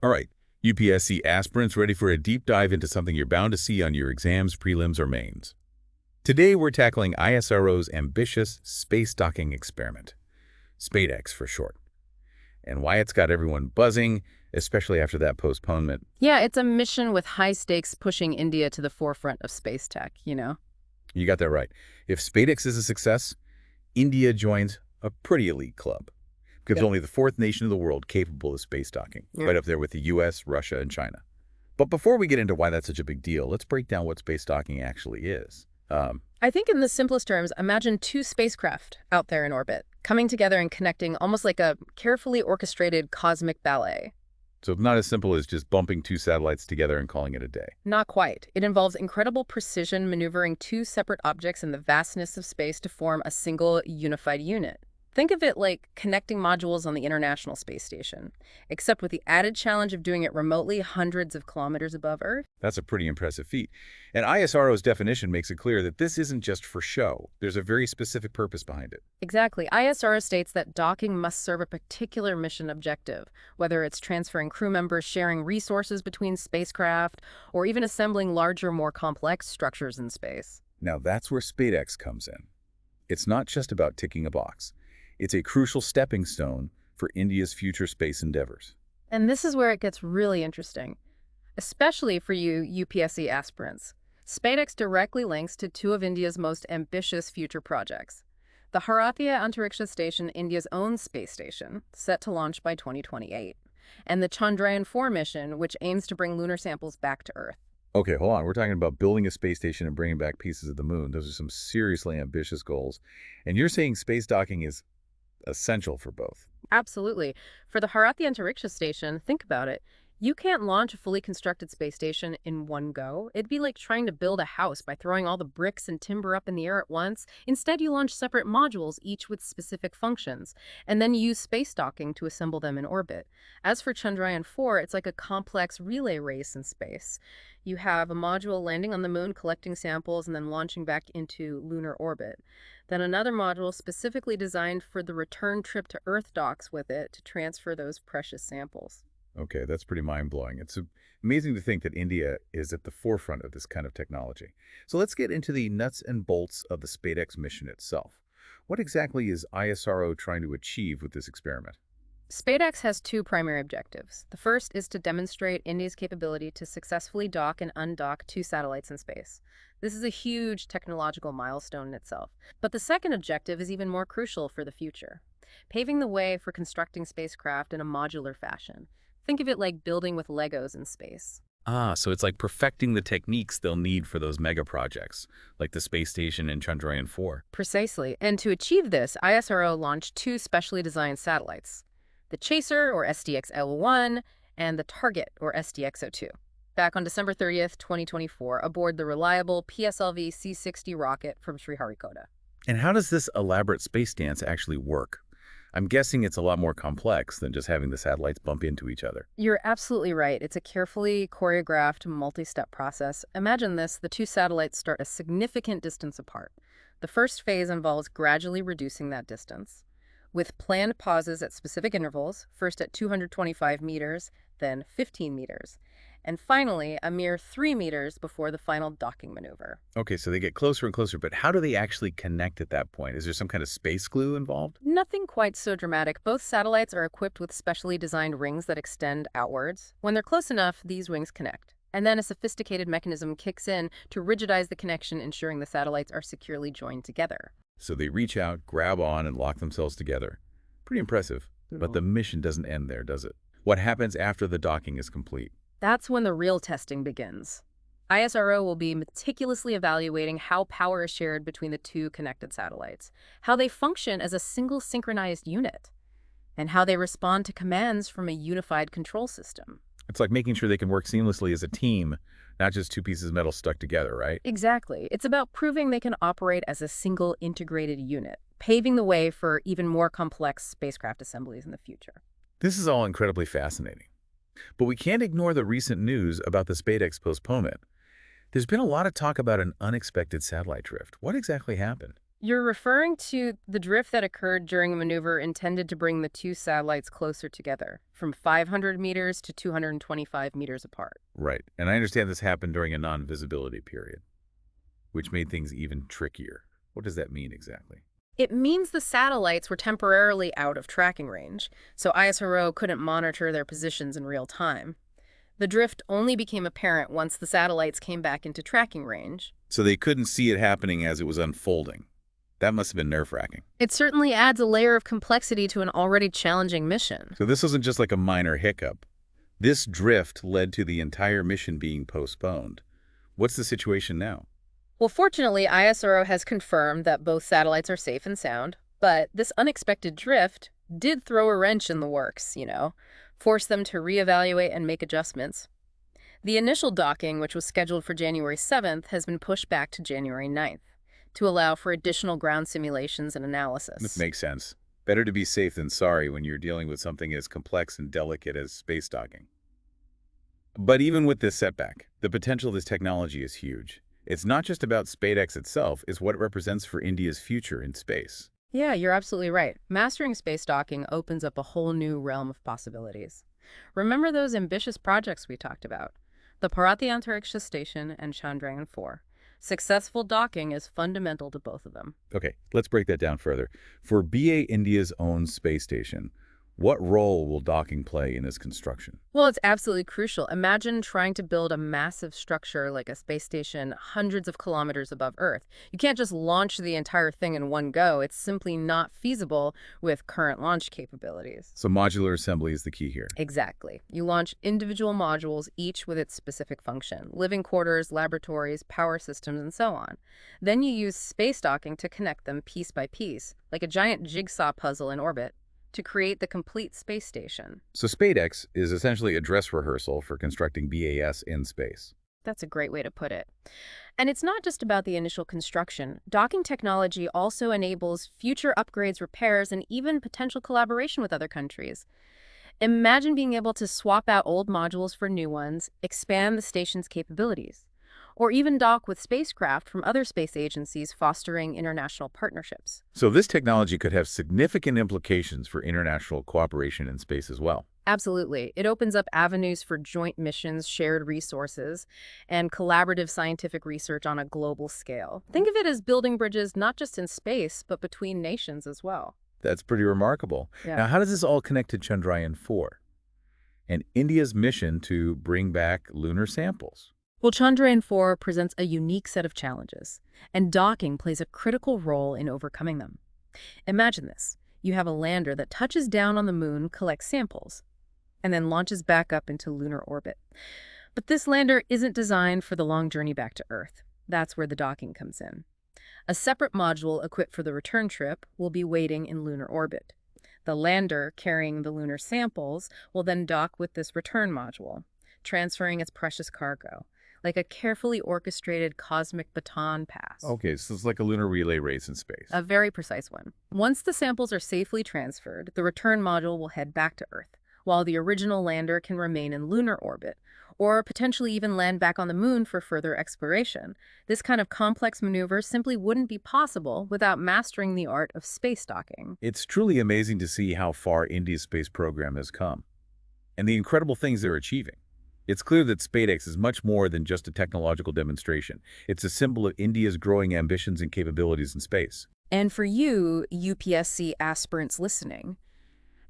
All right, UPSC aspirants ready for a deep dive into something you're bound to see on your exams, prelims, or mains. Today, we're tackling ISRO's ambitious space docking experiment, SpaDex for short, and why it's got everyone buzzing, especially after that postponement. Yeah, it's a mission with high stakes pushing India to the forefront of space tech, You got that right. If SpaDex is a success, India joins a pretty elite club, because Yeah. only the fourth nation in the world capable of space docking, Yeah. right up there with the US, Russia, and China. But before we get into why that's such a big deal, let's break down what space docking actually is. I think in the simplest terms, imagine two spacecraft out there in orbit, coming together and connecting almost like a carefully orchestrated cosmic ballet. So it's not as simple as just bumping two satellites together and calling it a day. Not quite. It involves incredible precision maneuvering two separate objects in the vastness of space to form a single unified unit. Think of it like connecting modules on the International Space Station, except with the added challenge of doing it remotely hundreds of kilometers above Earth. That's a pretty impressive feat. And ISRO's definition makes it clear that this isn't just for show. There's a very specific purpose behind it. Exactly. ISRO states that docking must serve a particular mission objective, whether it's transferring crew members, sharing resources between spacecraft, or even assembling larger, more complex structures in space. Now that's where SpaDex comes in. It's not just about ticking a box. It's a crucial stepping stone for India's future space endeavors. And this is where it gets really interesting, especially for you UPSC aspirants. SpaDex directly links to two of India's most ambitious future projects. The Bharatiya Antariksha Station, India's own space station, set to launch by 2028, and the Chandrayaan-4 mission, which aims to bring lunar samples back to Earth. Okay, hold on. We're talking about building a space station and bringing back pieces of the moon. Those are some seriously ambitious goals. And you're saying space docking is essential for both. Absolutely. For the Bharatiya Antariksha Station, think about it. You can't launch a fully constructed space station in one go. It'd be like trying to build a house by throwing all the bricks and timber up in the air at once. Instead, you launch separate modules, each with specific functions, and then use space docking to assemble them in orbit. As for Chandrayaan-4, it's like a complex relay race in space. You have a module landing on the moon, collecting samples, and then launching back into lunar orbit. Then another module specifically designed for the return trip to Earth docks with it to transfer those precious samples. Okay, that's pretty mind-blowing. It's amazing to think that India is at the forefront of this kind of technology. So let's get into the nuts and bolts of the SpaDex mission itself. What exactly is ISRO trying to achieve with this experiment? SpaDex has two primary objectives. The first is to demonstrate India's capability to successfully dock and undock two satellites in space. This is a huge technological milestone in itself. But the second objective is even more crucial for the future, paving the way for constructing spacecraft in a modular fashion. Think of it like building with Legos in space. Ah, so it's like perfecting the techniques they'll need for those mega projects, like the space station and Chandrayaan-4. Precisely. And to achieve this, ISRO launched two specially designed satellites, the Chaser, or SDX-L1, and the Target, or SDX-02, back on December 30th, 2024, aboard the reliable PSLV C-60 rocket from Sriharikota. And how does this elaborate space dance actually work? I'm guessing it's a lot more complex than just having the satellites bump into each other. You're absolutely right. It's a carefully choreographed, multi-step process. Imagine this: the two satellites start a significant distance apart. The first phase involves gradually reducing that distance, with planned pauses at specific intervals, first at 225 meters, then 15 meters, and finally a mere 3 meters before the final docking maneuver. Okay, so they get closer and closer, but how do they actually connect at that point? Is there some kind of space glue involved? Nothing quite so dramatic. Both satellites are equipped with specially designed rings that extend outwards. When they're close enough, these wings connect. And then a sophisticated mechanism kicks in to rigidize the connection, ensuring the satellites are securely joined together. So they reach out, grab on, and lock themselves together. Pretty impressive. But the mission doesn't end there, does it? What happens after the docking is complete? That's when the real testing begins. ISRO will be meticulously evaluating how power is shared between the two connected satellites, how they function as a single synchronized unit, and how they respond to commands from a unified control system. It's like making sure they can work seamlessly as a team, not just two pieces of metal stuck together, right? Exactly. It's about proving they can operate as a single integrated unit, paving the way for even more complex spacecraft assemblies in the future. This is all incredibly fascinating. But we can't ignore the recent news about the SpaDex postponement. There's been a lot of talk about an unexpected satellite drift. What exactly happened? You're referring to the drift that occurred during a maneuver intended to bring the two satellites closer together, from 500 meters to 225 meters apart. Right. And I understand this happened during a non-visibility period, which made things even trickier. What does that mean exactly? It means the satellites were temporarily out of tracking range, so ISRO couldn't monitor their positions in real time. The drift only became apparent once the satellites came back into tracking range. So they couldn't see it happening as it was unfolding. That must have been nerve-wracking. It certainly adds a layer of complexity to an already challenging mission. So this wasn't just like a minor hiccup. This drift led to the entire mission being postponed. What's the situation now? Well, fortunately, ISRO has confirmed that both satellites are safe and sound, but this unexpected drift did throw a wrench in the works, force them to reevaluate and make adjustments. The initial docking, which was scheduled for January 7th, has been pushed back to January 9th to allow for additional ground simulations and analysis. This makes sense. Better to be safe than sorry when you're dealing with something as complex and delicate as space docking. But even with this setback, the potential of this technology is huge. It's not just about SpaDex itself, it's what it represents for India's future in space. Yeah, you're absolutely right. Mastering space docking opens up a whole new realm of possibilities. Remember those ambitious projects we talked about? The Polity Antariksha Station and Chandrayaan-4. Successful docking is fundamental to both of them. Okay, let's break that down further. For BA India's own space station, what role will docking play in its construction? Well, it's absolutely crucial. Imagine trying to build a massive structure like a space station hundreds of kilometers above Earth. You can't just launch the entire thing in one go. It's simply not feasible with current launch capabilities. So modular assembly is the key here. Exactly. You launch individual modules, each with its specific function: living quarters, laboratories, power systems, and so on. Then you use space docking to connect them piece by piece, like a giant jigsaw puzzle in orbit, to create the complete space station. So SpaDex is essentially a dress rehearsal for constructing BAS in space. That's a great way to put it. And it's not just about the initial construction. Docking technology also enables future upgrades, repairs, and even potential collaboration with other countries. Imagine being able to swap out old modules for new ones, expand the station's capabilities, or even dock with spacecraft from other space agencies, fostering international partnerships. So this technology could have significant implications for international cooperation in space as well. Absolutely. It opens up avenues for joint missions, shared resources, and collaborative scientific research on a global scale. Think of it as building bridges not just in space, but between nations as well. That's pretty remarkable. Yeah. Now, how does this all connect to Chandrayaan-4 and India's mission to bring back lunar samples? Well, Chandrayaan-4 presents a unique set of challenges, and docking plays a critical role in overcoming them. Imagine this. You have a lander that touches down on the moon, collects samples, and then launches back up into lunar orbit. But this lander isn't designed for the long journey back to Earth. That's where the docking comes in. A separate module equipped for the return trip will be waiting in lunar orbit. The lander, carrying the lunar samples, will then dock with this return module, transferring its precious cargo, like a carefully orchestrated cosmic baton pass. Okay, so it's like a lunar relay race in space. A very precise one. Once the samples are safely transferred, the return module will head back to Earth, while the original lander can remain in lunar orbit, or potentially even land back on the moon for further exploration. This kind of complex maneuver simply wouldn't be possible without mastering the art of space docking. It's truly amazing to see how far India's space program has come, and the incredible things they're achieving. It's clear that SpaDex is much more than just a technological demonstration. It's a symbol of India's growing ambitions and capabilities in space. And for you, UPSC aspirants listening,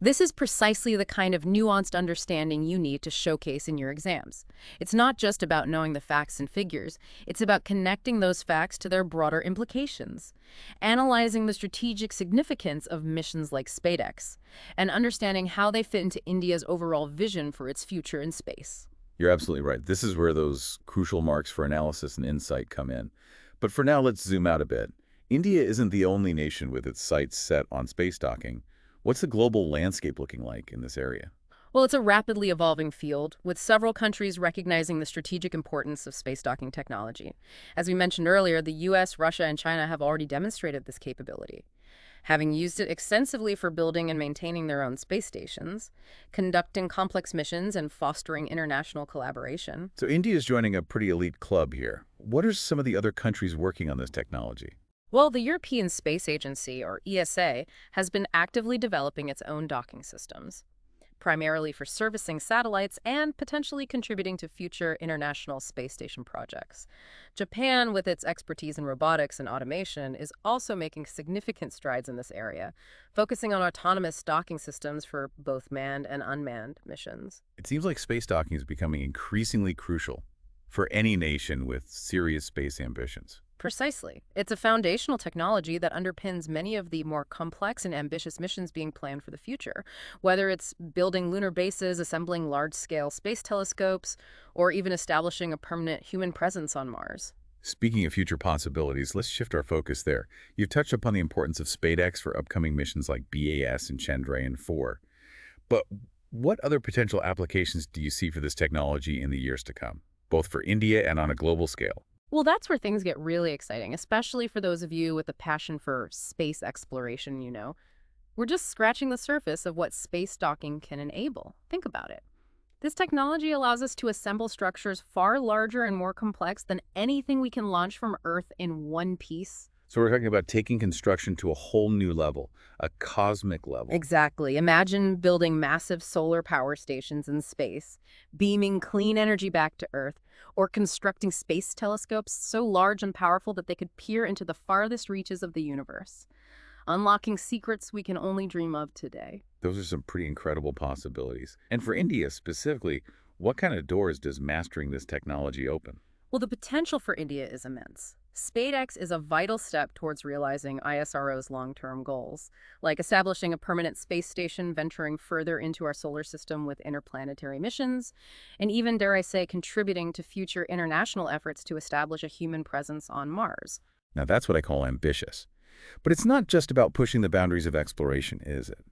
this is precisely the kind of nuanced understanding you need to showcase in your exams. It's not just about knowing the facts and figures. It's about connecting those facts to their broader implications, analyzing the strategic significance of missions like SpaDex, and understanding how they fit into India's overall vision for its future in space. You're absolutely right. This is where those crucial marks for analysis and insight come in. But for now, let's zoom out a bit. India isn't the only nation with its sights set on space docking. What's the global landscape looking like in this area? Well, it's a rapidly evolving field, with several countries recognizing the strategic importance of space docking technology. As we mentioned earlier, the US, Russia, and China have already demonstrated this capability, having used it extensively for building and maintaining their own space stations, conducting complex missions, and fostering international collaboration. So India is joining a pretty elite club here. What are some of the other countries working on this technology? Well, the European Space Agency, or ESA, has been actively developing its own docking systems, primarily for servicing satellites and potentially contributing to future international space station projects. Japan, with its expertise in robotics and automation, is also making significant strides in this area, focusing on autonomous docking systems for both manned and unmanned missions. It seems like space docking is becoming increasingly crucial for any nation with serious space ambitions. Precisely. It's a foundational technology that underpins many of the more complex and ambitious missions being planned for the future, whether it's building lunar bases, assembling large-scale space telescopes, or even establishing a permanent human presence on Mars. Speaking of future possibilities, let's shift our focus there. You've touched upon the importance of SpaDex for upcoming missions like BAS and Chandrayaan-4. But what other potential applications do you see for this technology in the years to come, both for India and on a global scale? Well, that's where things get really exciting, especially for those of you with a passion for space exploration. We're just scratching the surface of what space docking can enable. Think about it. This technology allows us to assemble structures far larger and more complex than anything we can launch from Earth in one piece. So we're talking about taking construction to a whole new level, a cosmic level. Exactly. Imagine building massive solar power stations in space, beaming clean energy back to Earth, or constructing space telescopes so large and powerful that they could peer into the farthest reaches of the universe, unlocking secrets we can only dream of today. Those are some pretty incredible possibilities. And for India specifically, what kind of doors does mastering this technology open? Well, the potential for India is immense. SpadeX is a vital step towards realizing ISRO's long-term goals, like establishing a permanent space station, venturing further into our solar system with interplanetary missions, and even, dare I say, contributing to future international efforts to establish a human presence on Mars. Now that's what I call ambitious. But it's not just about pushing the boundaries of exploration, is it?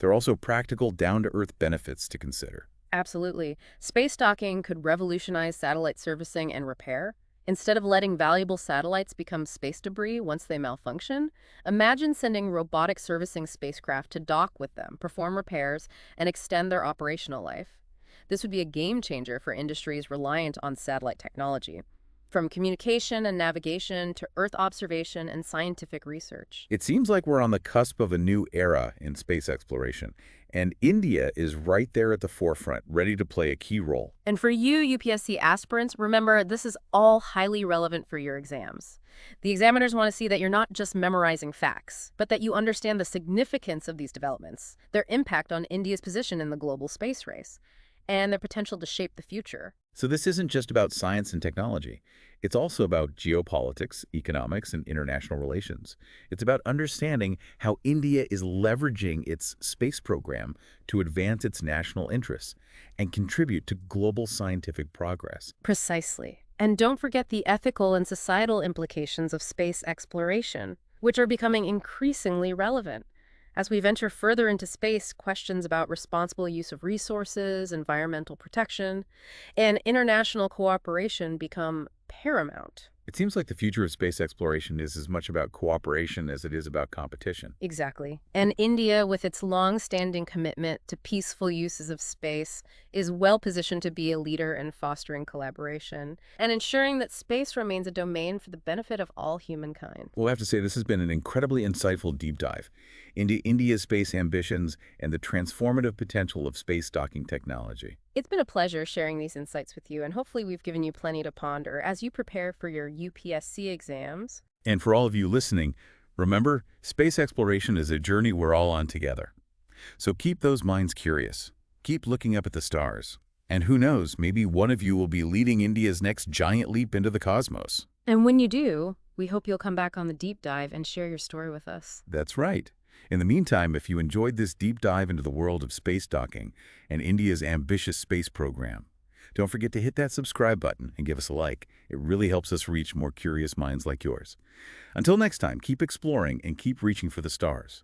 There are also practical, down-to-earth benefits to consider. Absolutely. Space docking could revolutionize satellite servicing and repair. Instead of letting valuable satellites become space debris once they malfunction, imagine sending robotic servicing spacecraft to dock with them, perform repairs, and extend their operational life. This would be a game changer for industries reliant on satellite technology, from communication and navigation to Earth observation and scientific research. It seems like we're on the cusp of a new era in space exploration, and India is right there at the forefront, ready to play a key role. And for you, UPSC aspirants, remember this is all highly relevant for your exams. The examiners want to see that you're not just memorizing facts, but that you understand the significance of these developments, their impact on India's position in the global space race, and their potential to shape the future. So this isn't just about science and technology. It's also about geopolitics, economics, and international relations. It's about understanding how India is leveraging its space program to advance its national interests and contribute to global scientific progress. Precisely. And don't forget the ethical and societal implications of space exploration, which are becoming increasingly relevant. As we venture further into space, questions about responsible use of resources, environmental protection, and international cooperation become paramount. It seems like the future of space exploration is as much about cooperation as it is about competition. Exactly. And India, with its long-standing commitment to peaceful uses of space, is well positioned to be a leader in fostering collaboration and ensuring that space remains a domain for the benefit of all humankind. We'll have to say this has been an incredibly insightful deep dive into India's space ambitions and the transformative potential of space docking technology. It's been a pleasure sharing these insights with you, and hopefully we've given you plenty to ponder as you prepare for your UPSC exams. And for all of you listening, remember, space exploration is a journey we're all on together. So keep those minds curious. Keep looking up at the stars. And who knows, maybe one of you will be leading India's next giant leap into the cosmos. And when you do, we hope you'll come back on the deep dive and share your story with us. That's right. In the meantime, if you enjoyed this deep dive into the world of space docking and India's ambitious space program, don't forget to hit that subscribe button and give us a like. It really helps us reach more curious minds like yours. Until next time, keep exploring and keep reaching for the stars.